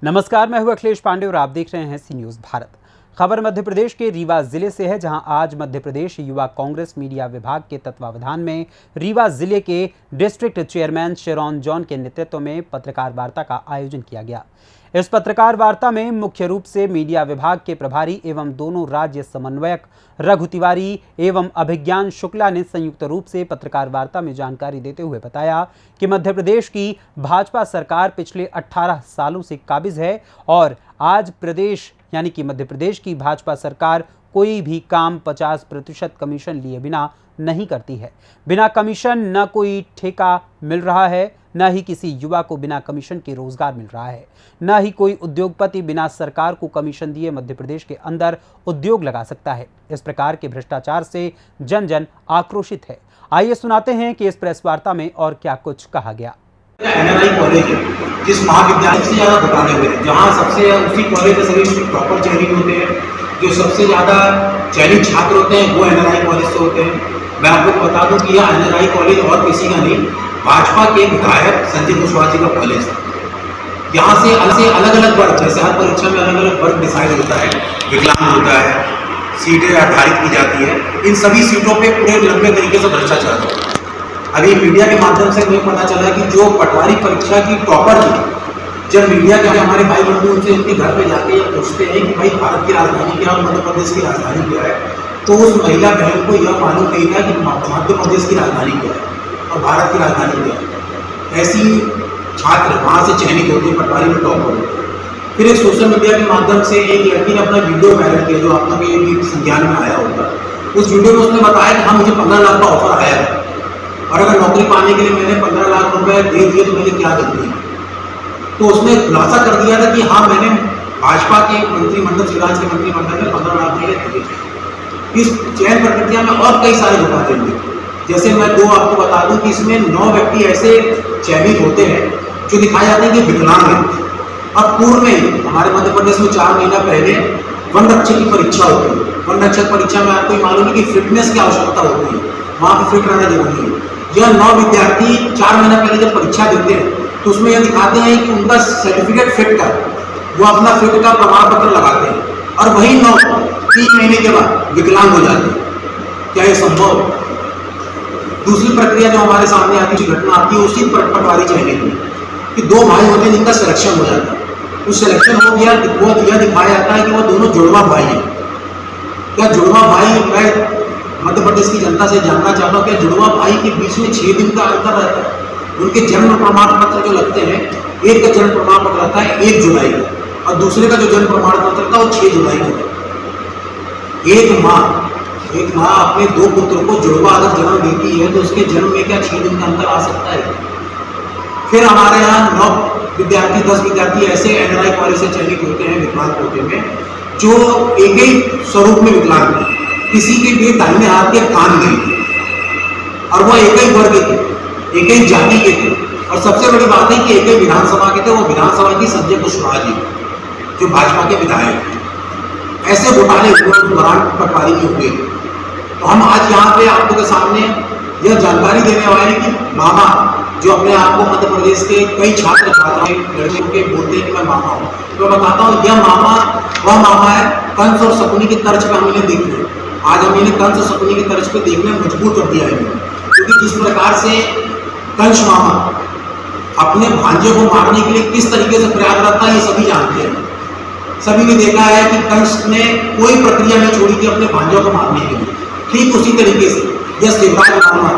नमस्कार, मैं हूं अखिलेश पांडे और आप देख रहे हैं सी न्यूज़ भारत। खबर मध्य प्रदेश के रीवा जिले से है, जहां आज मध्य प्रदेश युवा कांग्रेस मीडिया विभाग के तत्वावधान में रीवा जिले के डिस्ट्रिक्ट चेयरमैन शेरॉन जॉन के नेतृत्व में पत्रकार वार्ता का आयोजन किया गया। इस पत्रकार वार्ता में मुख्य रूप से मीडिया विभाग के प्रभारी एवं दोनों राज्य समन्वयक रघु तिवारी एवं अभिज्ञान शुक्ला ने संयुक्त रूप से पत्रकार वार्ता में जानकारी देते हुए बताया कि मध्य प्रदेश की भाजपा सरकार पिछले 18 सालों से काबिज है और आज प्रदेश यानी कि मध्य प्रदेश की भाजपा सरकार कोई भी काम 50% कमीशन लिए बिना नहीं करती है। बिना कमीशन न कोई ठेका मिल रहा है, न ही किसी युवा को बिना कमीशन के रोजगार मिल रहा है, न ही कोई उद्योगपति बिना सरकार को कमीशन दिए मध्य प्रदेश के अंदर उद्योग लगा सकता है। इस प्रकार के भ्रष्टाचार से जन जन आक्रोशित है। आइए सुनाते हैं कि इस प्रेस वार्ता में और क्या कुछ कहा गया। एनआरआई कॉलेज है, जिस महाविद्यालय से ज़्यादा घोटाले हुए हैं, जहाँ सबसे उसी कॉलेज में सभी प्रॉपर चयनित होते हैं। जो सबसे ज़्यादा चयनित छात्र होते हैं वो एनआरआई कॉलेज से होते हैं। मैं आपको बता दूं कि यह एनआरआई कॉलेज और किसी का नहीं, भाजपा के विधायक संजय कुशवाहा जी का कॉलेज है। यहाँ से अलग अलग वर्ग, जैसे हर परीक्षा में अलग अलग वर्ग डिसाइड होता है, विकलांग होता है, सीटें निर्धारित की जाती है। इन सभी सीटों पे पूरे लंबे तरीके से भ्रष्टाचार होता है। अभी मीडिया के माध्यम से मुझे पता चला कि जो पटवारी परीक्षा की टॉपर थी, जब मीडिया के हमारे भाई बंधु उनसे उनके घर पे जाके ये पूछते हैं कि भाई भारत की राजधानी क्या है और मध्य प्रदेश की राजधानी क्या है, तो उस महिला बहन को यह मालूम नहीं था कि मध्य प्रदेश की राजधानी क्या है और भारत की राजधानी क्या है। ऐसी छात्र वहाँ से चयनित होते हैं, पटवारी में टॉपर होते हैं। फिर एक सोशल मीडिया के माध्यम से एक लड़की ने अपना वीडियो वायरल किया, जो आप लोग के भी संज्ञान में आया होगा। उस वीडियो में उसने बताया कि हाँ, मुझे 15 लाख का ऑफर आया था और अगर नौकरी पाने के लिए मैंने 15 लाख रुपए दे दिए तो मैंने क्या गलती है। तो उसने खुलासा कर दिया था कि हाँ, मैंने भाजपा के मंत्रिमंडल, शिवराज के मंत्रिमंडल में 15 लाख रुपये दिए। इस चयन प्रक्रिया में और कई सारे घोटाले हुए। जैसे मैं दो आपको बता दूं कि इसमें 9 व्यक्ति ऐसे चयनित होते हैं जो दिखाए जाते हैं कि विकलांग हैं। अब पूर्व में हमारे मध्य प्रदेश में 4 महीना पहले वन रक्षक की परीक्षा होती है। वन रक्षक परीक्षा में आपको मालूम है कि फिटनेस की आवश्यकता होती है, वहाँ पर फिट रहना जरूरी है। यह 9 विद्यार्थी 4 महीना पहले जब परीक्षा देते हैं तो उसमें यह दिखाते हैं कि उनका सर्टिफिकेट फिट का, वो अपना फिट का प्रमाण पत्र लगाते हैं और वही 9 3 महीने के बाद विकलांग हो जाते हैं। क्या ये संभव? दूसरी प्रक्रिया जो हमारे सामने आती है, घटना आती है, उसी पटवारी चयनित में कि 2 भाई होते हैं जिनका सिलेक्शन हो जाता है। उस सिलेक्शन हो गया, वो यह दिखाया जाता है कि वो दोनों जुड़वा भाई हैं। क्या जुड़वा भाई, मैं मध्य प्रदेश की जनता से जानना चाहता हूँ, क्या जुड़वा भाई के बीच में 6 दिन का अंतर रहता है? उनके जन्म प्रमाण पत्र जो लगते हैं, एक का जन्म प्रमाण पत्र रहता है 1 जुलाई का और दूसरे का जो जन्म प्रमाण पत्र रहता है वो 6 जुलाई को। एक माँ अपने 2 पुत्र को जुड़वा अगर जन्म देती है तो उसके जन्म में क्या 6 दिन का अंतर आ सकता है? फिर हमारे यहाँ 9 विद्यार्थी 10 विद्यार्थी ऐसे एनआरआई कॉलेज से चयनित होते हैं विकलांग कोटे में, जो एक ही स्वरूप में विकलांग है। किसी के भी दाहिने हाथ के कान नहीं और वो एक ही वर्ग के, एक ही जाति के थे और सबसे बड़ी बात है कि एक ही विधानसभा के थे। वो विधानसभा की संजय कुशवाहा जी, जो भाजपा के विधायक हैं। ऐसे घोटाले दौरान पटवारी में हुए। तो हम आज यहाँ पे आप लोगों के सामने यह जानकारी देने वाले कि मामा, जो अपने आप को मध्य प्रदेश के कई छात्र छात्राएं लड़कियों के बोलते हैं कि मैं मामा हूँ, तो मैं बताता हूँ यह मामा वह मामा है कंस और शकुनी की तर्ज पे हम इन्हें देख रहे हैं। आज हम इन्हें कंस और शकुनी की तर्ज पे देखने में मजबूर कर दिया है, क्योंकि जिस प्रकार से कंस मामा अपने भांजे को मारने के लिए किस तरीके से प्रयासरत था, ये सभी जानते हैं। सभी ने देखा है कि कंस ने कोई प्रक्रिया नहीं छोड़ी थी अपने भांजों को मारने के लिए। ठीक उसी तरीके से यह शिवराज मामा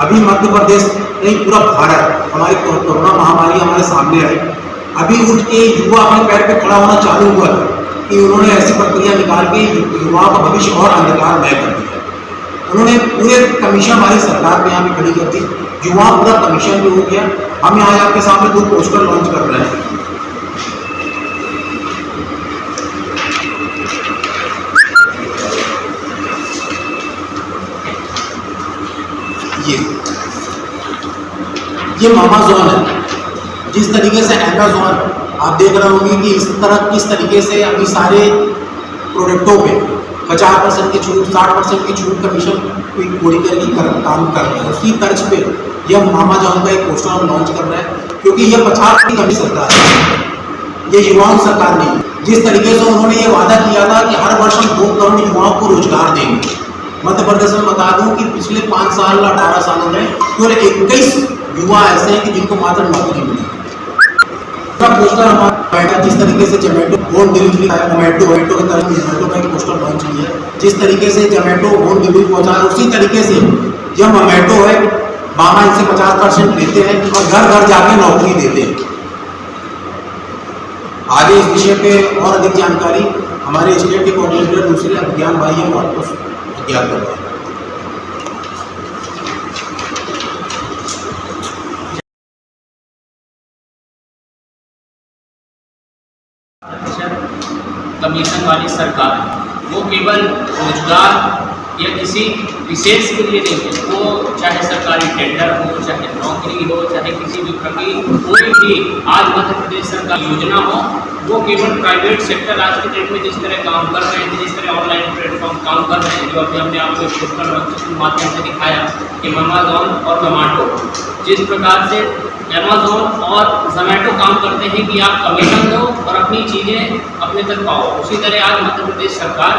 अभी मध्य प्रदेश नहीं, पूरा भारत, हमारी कोरोना महामारी हमारे सामने आई, अभी उठ के युवा अपने पैर पे खड़ा होना चालू हुआ था कि उन्होंने ऐसी प्रक्रिया निकाल के युवाओं का भविष्य और अंधकारमय कर दिया। उन्होंने पूरे कमीशन हमारी सरकार में यहाँ पे खड़ी कर दी, युवा पूरा कमीशन भी हो गया। हम यहाँ आपके सामने 2 पोस्टर लॉन्च कर रहे हैं। ये मामा जोन है। जिस तरीके से अमेज़न आप देख रहे होंगे कि इस तरह किस तरीके से अभी सारे प्रोडक्टों पे 50% की छूट, 60% की छूट कमीशन कोरियर की काम कर रहे हैं। उसी तर्ज पे यह मामा जॉन का एक पोस्टर हम लॉन्च कर रहे हैं, क्योंकि यह 50 की कमी सरकार है। ये युवाओं की सरकार नहीं। जिस तरीके से उन्होंने ये वादा किया था कि हर वर्ष हम 2 करोड़ युवाओं को रोजगार देंगे, मध्य प्रदेश में बता दूं कि पिछले 5 साल 18 सालों में केवल 21 युवा ऐसे हैं कि जिनको मात्र नौकरी मिली। पोस्टर हमारा जिस तरीके से जोमेटो होम डिलीवरी जोमेटो की तरह जोमेटो का एक पोस्टर लॉन्च किया है, जिस तरीके से जोमेटो होम डिलीवरी पहुंचा है, उसी तरीके से जो जोमेटो है मामा इनसे 50% लेते हैं और घर घर जाके नौकरी देते हैं। आगे इस विषय पे और अधिक जानकारी हमारे स्टेट के कोऑर्डिनेटर दूसरे अज्ञान भाई हैं, वो आपको ज्ञात करते हैं। कमीशन वाली सरकार वो केवल रोजगार या किसी विशेष के लिए नहीं है, वो चाहे सरकारी टेंडर हो, चाहे नौकरी हो, चाहे किसी भी प्रकार की कोई भी आज मध्य प्रदेश सरकार योजना हो, वो केवल प्राइवेट सेक्टर आज के डेट में जिस तरह काम कर रहे हैं, जिस तरह ऑनलाइन प्लेटफॉर्म काम कर रहे हैं, जो अभी हमने आपको पोस्टर के माध्यम से दिखाया कि अमेज़न और जोमेटो जिस प्रकार से अमेज़न और जोमेटो काम करते हैं कि आप कमीशन दो और अपनी चीज़ें अपने तक पाओ, उसी तरह आज मध्य प्रदेश सरकार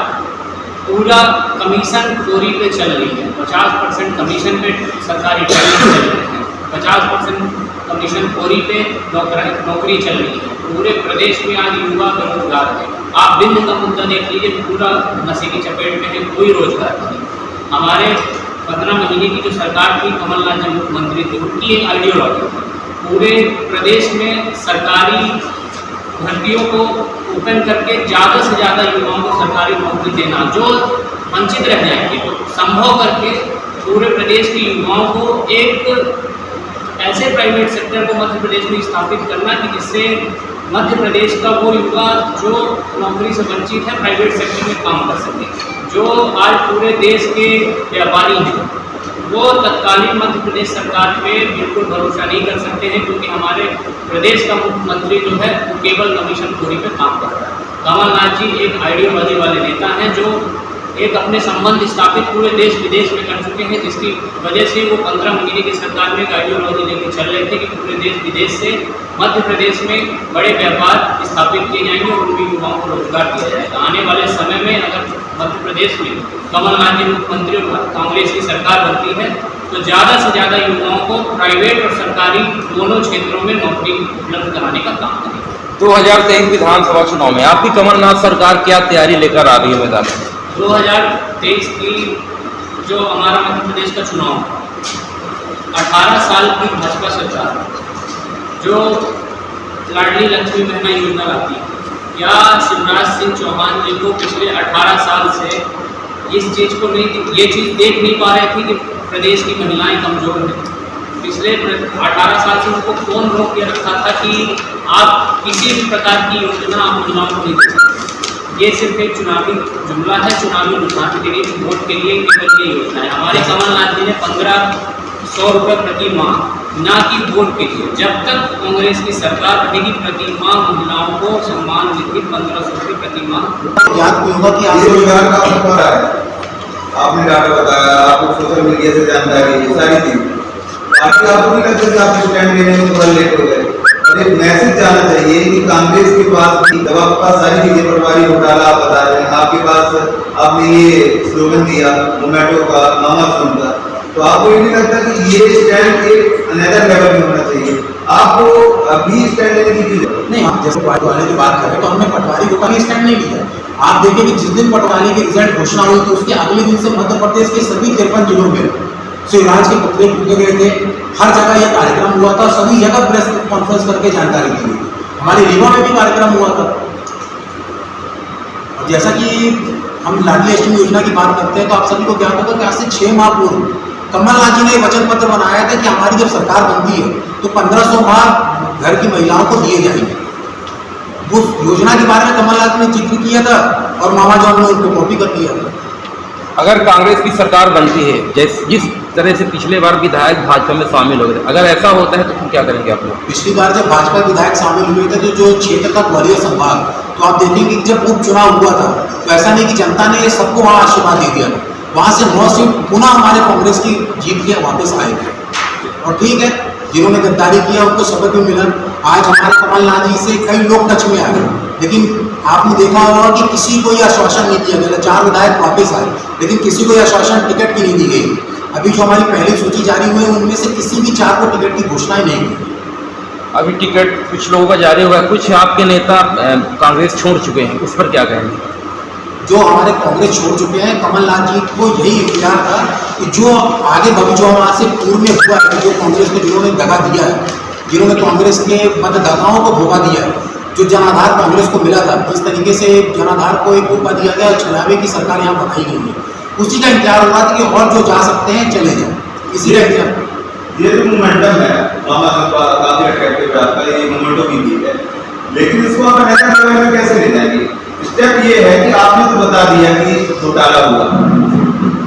पूरा कमीशन खोरी पे चल रही है। 50% कमीशन पे सरकारी टेंडर चल रहे हैं, 50% कमीशन खोरी पे नौकरी चल रही है। पूरे प्रदेश में आज युवा बेरोजगार है। आप बिंद का मुद्दा देख लीजिए, पूरा नशे की चपेट में है, कोई रोजगार नहीं। हमारे 15 महीने की जो सरकार थी, कमलनाथ जी मुख्यमंत्री थे, उनकी एक आइडियोलॉजी थी पूरे प्रदेश में सरकारी भर्तियों को ओपन करके ज़्यादा से ज़्यादा युवाओं को सरकारी नौकरी देना, जो वंचित रह जाएंगे तो संभव करके पूरे प्रदेश के युवाओं को एक ऐसे प्राइवेट सेक्टर को मध्य प्रदेश में स्थापित करना कि जिससे मध्य प्रदेश का वो युवा जो नौकरी से वंचित है प्राइवेट सेक्टर में काम कर सके। जो आज पूरे देश के व्यापारी हैं वो तत्कालीन मध्य प्रदेश सरकार पे बिल्कुल भरोसा नहीं कर सकते हैं, क्योंकि हमारे प्रदेश का मुख्यमंत्री जो है वो केवल कमीशन खोरी पे काम कर रहा है। कमलनाथ जी एक आइडियोलॉजी वाले नेता हैं जो एक अपने संबंध स्थापित पूरे देश विदेश में कर चुके हैं, जिसकी वजह से वो 15 महीने की सरकार में एक आइडियोलॉजी लेकर चल रहे थे कि पूरे देश विदेश से मध्य प्रदेश में बड़े व्यापार स्थापित किए जाएंगे और उनके युवाओं को रोजगार दिया जाएगा। आने वाले समय में अगर मध्य प्रदेश में कमलनाथ जी मुख्यमंत्री और कांग्रेस की सरकार बनती है तो ज़्यादा से ज़्यादा युवाओं को प्राइवेट और सरकारी दोनों क्षेत्रों में नौकरी उपलब्ध कराने का काम करेगी। 2023 विधानसभा चुनाव में आपकी कमलनाथ सरकार क्या तैयारी लेकर आ रही है मैदान में? 2023 की जो हमारा मध्य प्रदेश का चुनाव 18 साल की भाजपा सरकार जो लाडली लक्ष्मी बहना योजना लाती है, क्या शिवराज सिंह चौहान जी को पिछले 18 साल से इस चीज़ को नहीं, ये चीज़ देख नहीं पा रहे थे कि प्रदेश की महिलाएं कमज़ोर हैं? पिछले 18 साल से उनको कौन रोक के रखा था कि आप किसी भी प्रकार की योजना आप महिलाओं को नहीं दे सकते? ये सिर्फ एक चुनावी जुमला है, चुनावी नुकसान के लिए, वोट के लिए केवल ये योजना है। हमारे कमलनाथ जी ने 1500 रुपये प्रति माह ना कि वोट के लिए, जब तक कांग्रेस की सरकार रहेगी प्रति माह महिलाओं को सम्मान निधि 1500 रुपये प्रति माह। याद भी होगा कि आज रोजगार का अवसर है, आपने डाटा बताया, आपको सोशल मीडिया से जानकारी है, सारी चीज बाकी आपको नहीं लगता कि आप स्टैंड लेने में थोड़ा लेट हो गए? और एक मैसेज जाना चाहिए कि कांग्रेस के पास भी, जब आपके पास सारी चीजें पटवारी घोटाला आप बता रहे हैं, आपके पास आपने ये स्लोगन दिया जोमेटो का, अमेज़न का, तो आपको ये नहीं लगता कि ये स्टैंड एक अनदर लेवल में होना चाहिए? आपको अभी स्टैंड लेने की जरूरत नहीं। हम जैसे पटवारी की बात करें तो हमने पटवारी को कभी स्टैंड नहीं लिया। आप देखिए कि जिस दिन पटवारी की रिजल्ट घोषणा हुई तो उसके अगले दिन से मध्य प्रदेश के सभी 53 जिलों में शिवराज के पुतले फूके गए थे, हर जगह यह कार्यक्रम हुआ था, सभी जगह प्रेस कॉन्फ्रेंस करके जानकारी दी गई। हमारे रीवा में भी कार्यक्रम हुआ था। और जैसा कि हम लाडली अष्टमी योजना की बात करते हैं तो आप सभी को ज्ञात होगा कि आज से 6 माह पूर्व कमलनाथ जी ने वचन पत्र बनाया था कि हमारी जब सरकार बनती है तो 1500 माह घर की महिलाओं को दिए जाएंगे। उस योजना के बारे में कमलनाथ ने जिक्र किया था और मामा जॉन ने उनको कॉपी कर दिया था। अगर कांग्रेस की सरकार बनती है, जिस तरह से पिछले बार विधायक भाजपा में शामिल हो गए, अगर ऐसा होता है तो फिर क्या करेंगे आप लोग? पिछली बार जब भाजपा विधायक शामिल हुए थे तो जो क्षेत्र का ग्वालियर संभाग, तो आप देखेंगे कि जब उपचुनाव हुआ था तो ऐसा नहीं कि जनता ने सबको वहाँ आशीर्वाद दे दिया, वहाँ से 9 सीट पुनः हमारे कांग्रेस की जीत के वापस आए थे। और ठीक है, जिन्होंने गद्दारी किया उनको सबक भी मिला। आज हमारे कमलनाथ जी से कई लोग टच में आ गए, लेकिन आपने देखा होगा कि किसी को यह आश्वासन नहीं दिया गया। 4 विधायक वापस आए, लेकिन किसी को यह आश्वासन टिकट की नहीं दी गई। अभी जो हमारी पहली सूची जारी हुई है उनमें से किसी भी 4 को टिकट की घोषणा ही नहीं हुई। अभी टिकट कुछ लोगों का जारी होगा, कुछ आपके नेता कांग्रेस छोड़ चुके हैं, उस पर क्या कहेंगे? जो हमारे कांग्रेस छोड़ चुके हैं, कमलनाथ जी को यही इंतजार था कि जो आगे भविष्य वहाँ से पूर्व में हुआ है, जो कांग्रेस को जिन्होंने दगा दिया है, जिन्होंने कांग्रेस के मतदाताओं को धोखा दिया है, जो जनाधार कांग्रेस को मिला था, जिस तरीके से जनाधार को एक धोखा दिया गया, छलावे की सरकार यहाँ बनाई गई है, उसी का इंतजार हो रहा था कि और जो जा सकते हैं चले जाए, इसी का इंतजार। ये जो मोमेंटम है काफी अट्रैक्टिव है आपका, ये मोमेंटम भी ठीक है, लेकिन इसको आप ऐसा लेवल में कैसे ले जाएंगे? स्टेप ये है कि आपने तो बता दिया कि घोटाला हुआ,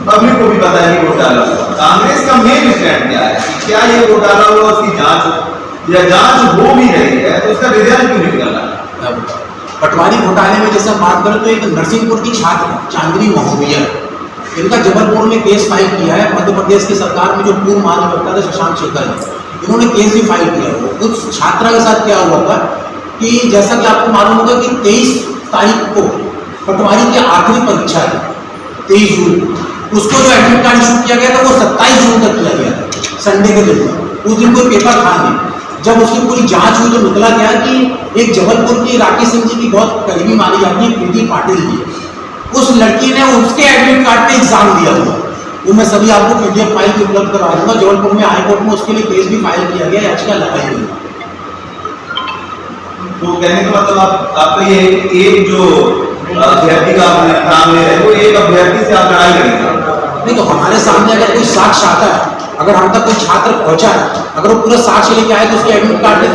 पब्लिक को भी पता है कि घोटाला हुआ। कांग्रेस का मेन स्टैंड क्या है? क्या ये घोटाला हुआ, उसकी जांच या जांच हो भी रही है तो उसका रिजल्ट क्यों निकल रहा है? पटवारी घोटाले में जैसे बात करें तो एक नरसिंहपुर की छात्र चांदनी महोबिया, इनका जबलपुर में केस फाइल किया है। मध्य प्रदेश की सरकार में जो पूर्व महाधिवक्ता थे शशांक शेखर, इन्होंने केस भी फाइल किया। उस छात्रा के साथ क्या हुआ था कि जैसा कि आपको मालूम होगा कि 23 तारीख को पटवारी की आखिरी परीक्षा है, 23 जून, उसको जो एडमिट कार्ड इशू किया गया था वो 27 जून तक किया गया था, संडे के दिन। उस दिन कोई पेपर था नहीं। जब उसकी पूरी जांच हुई तो निकला गया कि एक जबलपुर की राकेश सिंह जी की बहुत करीबी मानी जाती है प्रीति पाटिल जी, उस लड़की ने उसके एडमिट कार्ड पे एग्जाम दिया हुआ। वो मैं सभी आपको PDF फाइल उपलब्ध करवा दूंगा। जबलपुर में हाईकोर्ट में उसके लिए केस भी फाइल किया गया, याचिका लगाई गई। तो कहने का मतलब आपका ये एक जो अभ्यर्थी का नाम ले रहे हैं वो एक अभ्यर्थी से आप लड़ाई करेंगे? नहीं, तो हमारे सामने अगर कोई साक्ष्य आता है, अगर हम तक कोई छात्र पहुंचा है, अगर वो पूरा साक्ष्य लेके आए तो उसके एडमिट कार्ड पे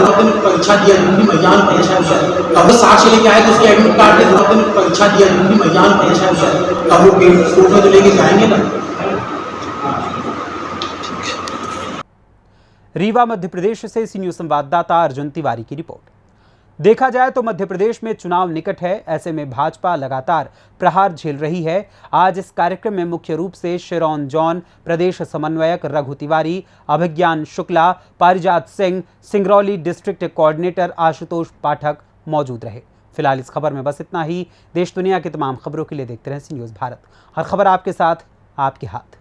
परीक्षा दिया, महिलाओं परीक्षा अगर साक्ष्य लेके आए तो उसके एडमिट कार्ड पे परीक्षा दिया, महिलाओं परीक्षा तब वो कोर्ट में तो लेके जाएंगे ना। रीवा मध्य प्रदेश से सी न्यूज संवाददाता अर्जुन तिवारी की रिपोर्ट। देखा जाए तो मध्य प्रदेश में चुनाव निकट है, ऐसे में भाजपा लगातार प्रहार झेल रही है। आज इस कार्यक्रम में मुख्य रूप से शिरौन जॉन प्रदेश समन्वयक रघु तिवारी, अभिज्ञान शुक्ला, पारिजात सिंह, सिंगरौली डिस्ट्रिक्ट कोऑर्डिनेटर आशुतोष पाठक मौजूद रहे। फिलहाल इस खबर में बस इतना ही। देश दुनिया की तमाम खबरों के लिए देखते रहें सी न्यूज़ भारत। हर खबर आपके साथ, आपके हाथ।